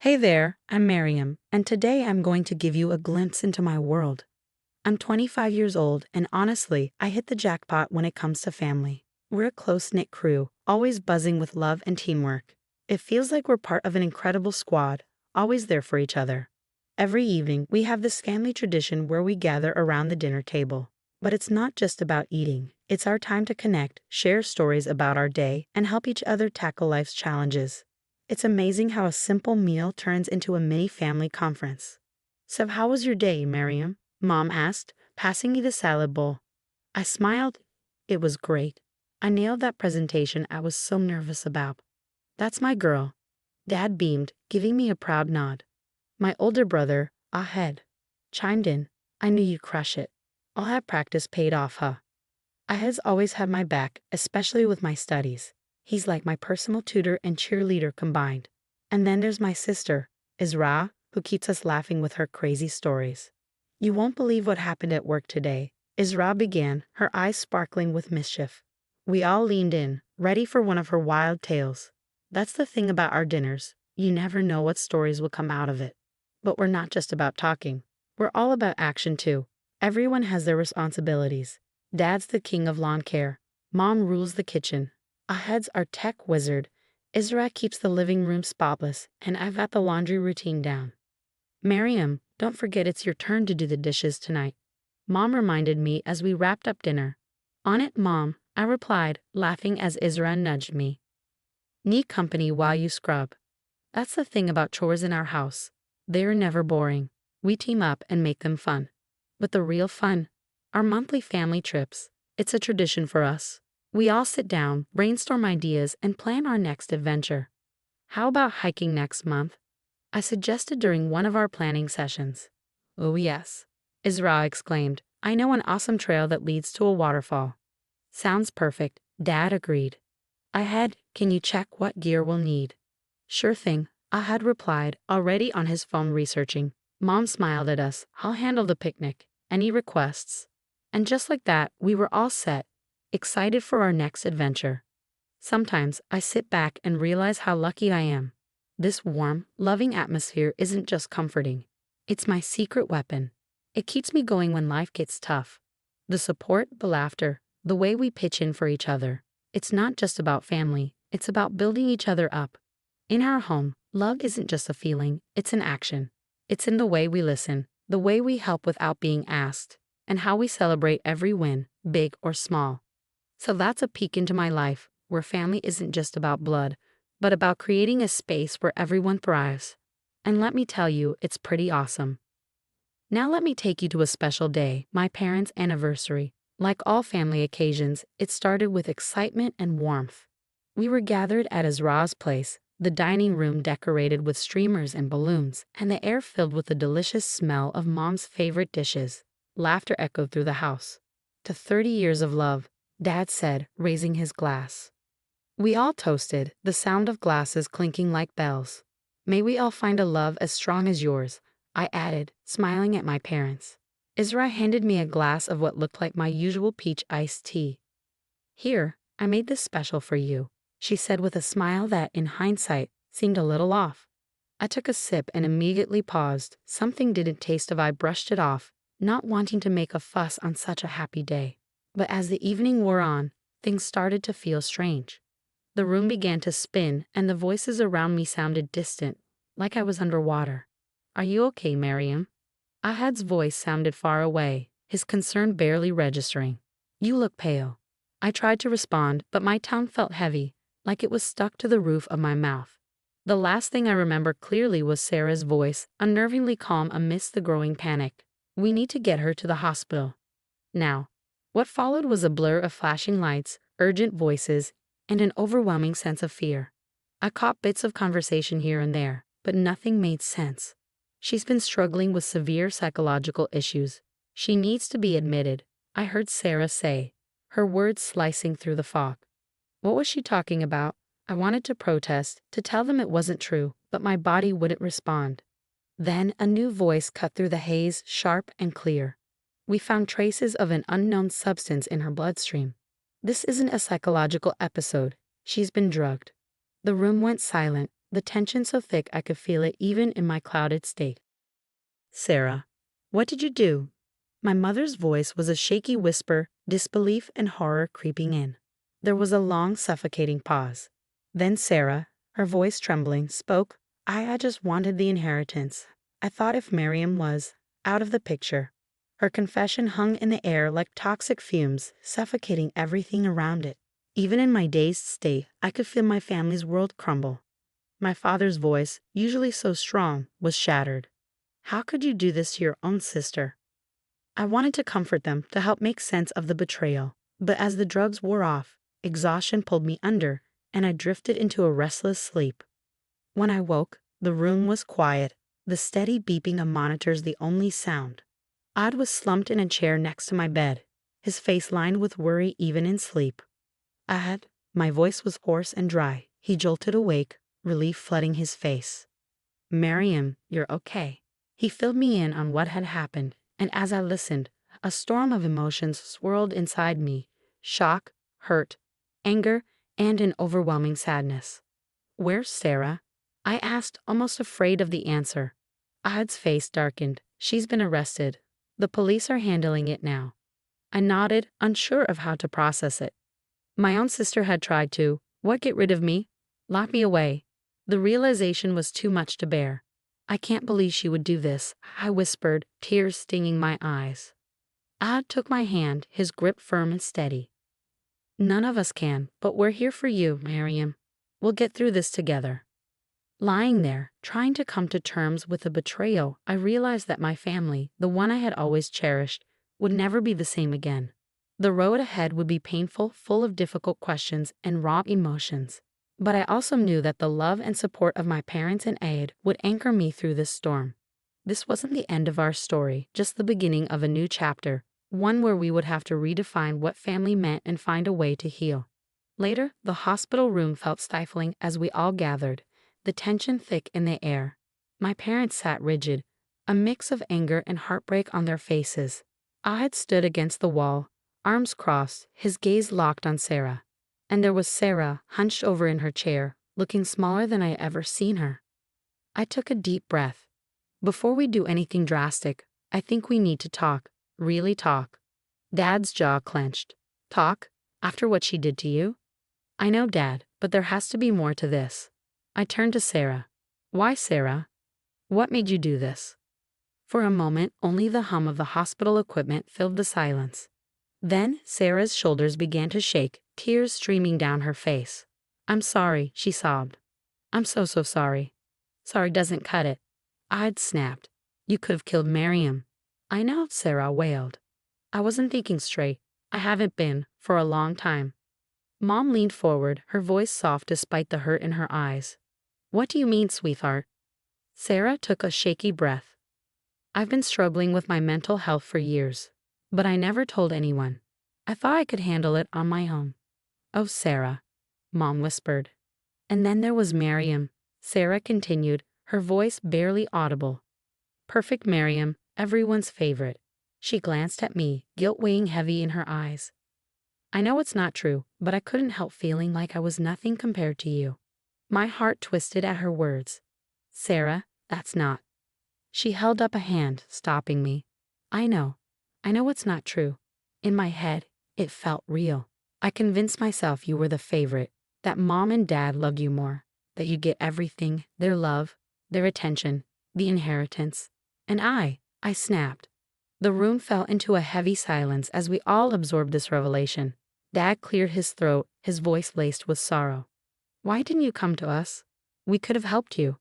Hey there, I'm Miriam, and today I'm going to give you a glimpse into my world. I'm 25 years old, and honestly, I hit the jackpot when it comes to family. We're a close-knit crew, always buzzing with love and teamwork. It feels like we're part of an incredible squad, always there for each other. Every evening, we have this family tradition where we gather around the dinner table. But it's not just about eating. It's our time to connect, share stories about our day, and help each other tackle life's challenges. It's amazing how a simple meal turns into a mini family conference. So, how was your day, Miriam? Mom asked, passing me the salad bowl. I smiled. It was great. I nailed that presentation I was so nervous about. That's my girl. Dad beamed, giving me a proud nod. My older brother, Ahed, chimed in. I knew you'd crush it. All that practice paid off, huh? Ahed's always had my back, especially with my studies. He's like my personal tutor and cheerleader combined. And then there's my sister, Isra, who keeps us laughing with her crazy stories. You won't believe what happened at work today, Isra began, her eyes sparkling with mischief. We all leaned in, ready for one of her wild tales. That's the thing about our dinners. You never know what stories will come out of it. But we're not just about talking. We're all about action too. Everyone has their responsibilities. Dad's the king of lawn care. Mom rules the kitchen. Ahed's our tech wizard. Isra keeps the living room spotless, and I've got the laundry routine down. Miriam, don't forget it's your turn to do the dishes tonight. Mom reminded me as we wrapped up dinner. On it, Mom, I replied, laughing as Isra nudged me. Need company while you scrub. That's the thing about chores in our house. They're never boring. We team up and make them fun. But the real fun, our monthly family trips. It's a tradition for us. We all sit down, brainstorm ideas, and plan our next adventure. How about hiking next month? I suggested during one of our planning sessions. Oh yes, Isra exclaimed. I know an awesome trail that leads to a waterfall. Sounds perfect, Dad agreed. Can you check what gear we'll need? Sure thing, Ahad replied, already on his phone researching. Mom smiled at us. I'll handle the picnic. Any requests? And just like that, we were all set, excited for our next adventure. Sometimes I sit back and realize how lucky I am. This warm, loving atmosphere isn't just comforting. It's my secret weapon. It keeps me going when life gets tough. The support, the laughter, the way we pitch in for each other. It's not just about family, it's about building each other up. In our home, love isn't just a feeling, it's an action. It's in the way we listen, the way we help without being asked, and how we celebrate every win, big or small. So that's a peek into my life, where family isn't just about blood, but about creating a space where everyone thrives. And let me tell you, it's pretty awesome. Now let me take you to a special day, my parents' anniversary. Like all family occasions, it started with excitement and warmth. We were gathered at Azra's place, the dining room decorated with streamers and balloons, and the air filled with the delicious smell of Mom's favorite dishes. Laughter echoed through the house. To 30 years of love, Dad said, raising his glass. We all toasted, the sound of glasses clinking like bells. May we all find a love as strong as yours, I added, smiling at my parents. Isra handed me a glass of what looked like my usual peach iced tea. Here, I made this special for you, she said with a smile that, in hindsight, seemed a little off. I took a sip and immediately paused. Something didn't taste of I brushed it off, not wanting to make a fuss on such a happy day. But as the evening wore on, things started to feel strange. The room began to spin, and the voices around me sounded distant, like I was underwater. Are you okay, Miriam? Ahad's voice sounded far away, his concern barely registering. You look pale. I tried to respond, but my tongue felt heavy, like it was stuck to the roof of my mouth. The last thing I remember clearly was Sarah's voice, unnervingly calm amidst the growing panic. We need to get her to the hospital. Now. What followed was a blur of flashing lights, urgent voices, and an overwhelming sense of fear. I caught bits of conversation here and there, but nothing made sense. She's been struggling with severe psychological issues. She needs to be admitted, I heard Sarah say, her words slicing through the fog. What was she talking about? I wanted to protest, to tell them it wasn't true, but my body wouldn't respond. Then a new voice cut through the haze, sharp and clear. We found traces of an unknown substance in her bloodstream. This isn't a psychological episode. She's been drugged. The room went silent. the tension so thick I could feel it even in my clouded state. Sarah, what did you do? My mother's voice was a shaky whisper, disbelief and horror creeping in. There was a long, suffocating pause. Then Sarah, her voice trembling, spoke. I just wanted the inheritance. I thought if Miriam was out of the picture. Her confession hung in the air like toxic fumes, suffocating everything around it. Even in my dazed state, I could feel my family's world crumble. My father's voice, usually so strong, was shattered. How could you do this to your own sister? I wanted to comfort them, to help make sense of the betrayal. But as the drugs wore off, exhaustion pulled me under, and I drifted into a restless sleep. When I woke, the room was quiet, the steady beeping of monitors the only sound. Odd was slumped in a chair next to my bed, his face lined with worry even in sleep. My voice was hoarse and dry. He jolted awake, relief flooding his face. Miriam, you're okay. He filled me in on what had happened, and as I listened, a storm of emotions swirled inside me: shock, hurt, anger, and an overwhelming sadness. Where's Sarah? I asked, almost afraid of the answer. Ahad's face darkened. She's been arrested. The police are handling it now. I nodded, unsure of how to process it. My own sister had tried to, get rid of me? Lock me away. The realization was too much to bear. I can't believe she would do this, I whispered, tears stinging my eyes. Ahad took my hand, his grip firm and steady. None of us can, but we're here for you, Miriam. We'll get through this together. Lying there, trying to come to terms with the betrayal, I realized that my family, the one I had always cherished, would never be the same again. The road ahead would be painful, full of difficult questions and raw emotions. But I also knew that the love and support of my parents and aid would anchor me through this storm. This wasn't the end of our story, just the beginning of a new chapter, one where we would have to redefine what family meant and find a way to heal. Later, the hospital room felt stifling as we all gathered, the tension thick in the air. My parents sat rigid, a mix of anger and heartbreak on their faces. Ahad stood against the wall, arms crossed, his gaze locked on Sarah. And there was Sarah, hunched over in her chair, looking smaller than I had ever seen her. I took a deep breath. Before we do anything drastic, I think we need to talk, really talk. Dad's jaw clenched. Talk? After what she did to you? I know, Dad, but there has to be more to this. I turned to Sarah. Why, Sarah? What made you do this? For a moment, only the hum of the hospital equipment filled the silence. Then Sarah's shoulders began to shake, tears streaming down her face. I'm sorry, she sobbed. I'm so sorry. Sorry doesn't cut it. I'd snapped. You could have killed Miriam. I know, Sarah wailed. I wasn't thinking straight. I haven't been, for a long time. Mom leaned forward, her voice soft despite the hurt in her eyes. What do you mean, sweetheart? Sarah took a shaky breath. I've been struggling with my mental health for years, but I never told anyone. I thought I could handle it on my own. Oh, Sarah, Mom whispered. And then there was Miriam, Sarah continued, her voice barely audible. Perfect Miriam, everyone's favorite. She glanced at me, guilt weighing heavy in her eyes. I know it's not true, but I couldn't help feeling like I was nothing compared to you. My heart twisted at her words. Sarah, that's not. She held up a hand, stopping me. I know it's not true. In my head, it felt real. I convinced myself you were the favorite, that Mom and Dad loved you more, that you'd get everything, their love, their attention, the inheritance. And I snapped. The room fell into a heavy silence as we all absorbed this revelation. Dad cleared his throat, his voice laced with sorrow. Why didn't you come to us? We could have helped you.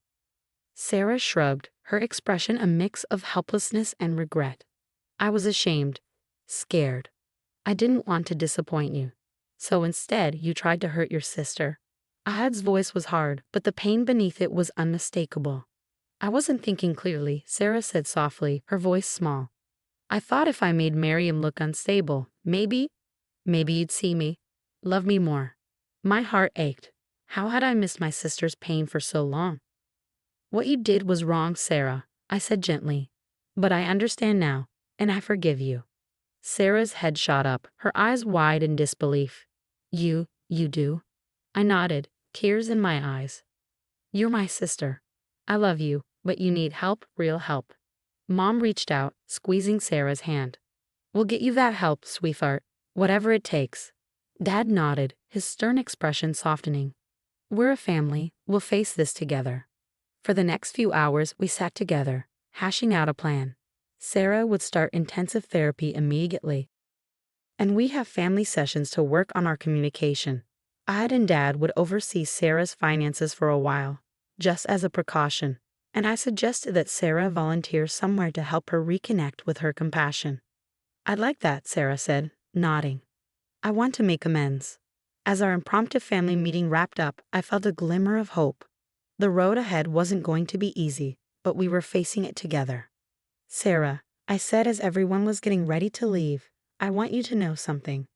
Sarah shrugged, her expression a mix of helplessness and regret. I was ashamed, scared. I didn't want to disappoint you. So instead, you tried to hurt your sister. Ahad's voice was hard, but the pain beneath it was unmistakable. I wasn't thinking clearly, Sarah said softly, her voice small. I thought if I made Miriam look unstable, maybe you'd see me, love me more. My heart ached. How had I missed my sister's pain for so long? What you did was wrong, Sarah, I said gently. But I understand now, and I forgive you. Sarah's head shot up, her eyes wide in disbelief. You do? I nodded, tears in my eyes. You're my sister. I love you, but you need help, real help. Mom reached out, squeezing Sarah's hand. We'll get you that help, sweetheart. Whatever it takes. Dad nodded, his stern expression softening. We're a family, we'll face this together. For the next few hours, we sat together, hashing out a plan. Sarah would start intensive therapy immediately. And we have family sessions to work on our communication. Id and Dad would oversee Sarah's finances for a while, just as a precaution, and I suggested that Sarah volunteer somewhere to help her reconnect with her compassion. I'd like that, Sarah said, nodding. I want to make amends. As our impromptu family meeting wrapped up, I felt a glimmer of hope. The road ahead wasn't going to be easy, but we were facing it together. Sarah, I said as everyone was getting ready to leave, I want you to know something.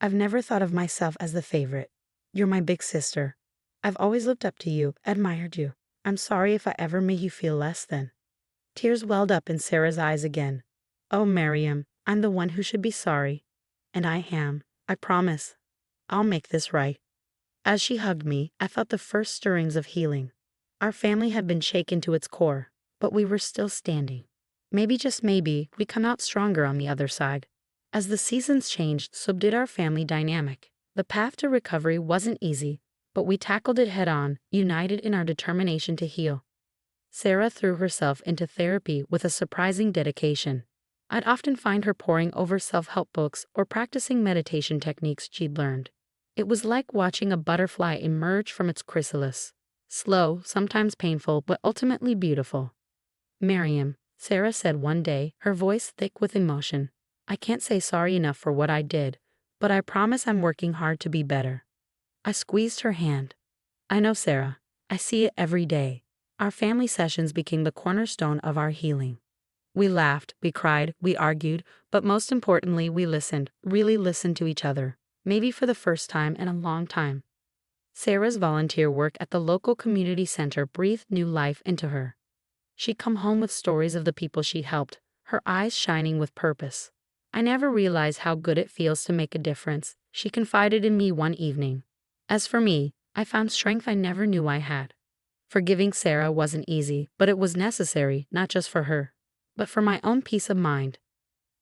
I've never thought of myself as the favorite. You're my big sister. I've always looked up to you, admired you. I'm sorry if I ever made you feel less than. Tears welled up in Sarah's eyes again. Oh, Miriam, I'm the one who should be sorry. And I am, I promise. I'll make this right. As she hugged me, I felt the first stirrings of healing. Our family had been shaken to its core, but we were still standing. Maybe, just maybe, we come out stronger on the other side. As the seasons changed, so did our family dynamic. The path to recovery wasn't easy, but we tackled it head-on, united in our determination to heal. Sarah threw herself into therapy with a surprising dedication. I'd often find her poring over self-help books or practicing meditation techniques she'd learned. It was like watching a butterfly emerge from its chrysalis. Slow, sometimes painful, but ultimately beautiful. Miriam, Sarah said one day, her voice thick with emotion, I can't say sorry enough for what I did, but I promise I'm working hard to be better. I squeezed her hand. I know, Sarah. I see it every day. Our family sessions became the cornerstone of our healing. We laughed, we cried, we argued, but most importantly, we listened, really listened to each other, maybe for the first time in a long time. Sarah's volunteer work at the local community center breathed new life into her. She'd come home with stories of the people she helped, her eyes shining with purpose. I never realized how good it feels to make a difference, she confided in me one evening. As for me, I found strength I never knew I had. Forgiving Sarah wasn't easy, but it was necessary, not just for her, but for my own peace of mind.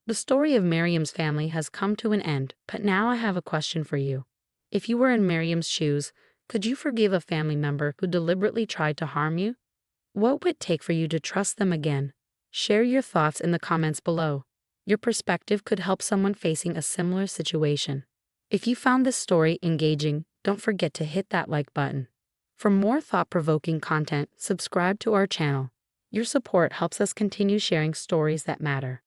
The story of Miriam's family has come to an end, but now I have a question for you. If you were in Miriam's shoes, could you forgive a family member who deliberately tried to harm you? What would it take for you to trust them again? Share your thoughts in the comments below. Your perspective could help someone facing a similar situation. If you found this story engaging, don't forget to hit that like button. For more thought-provoking content, subscribe to our channel. Your support helps us continue sharing stories that matter.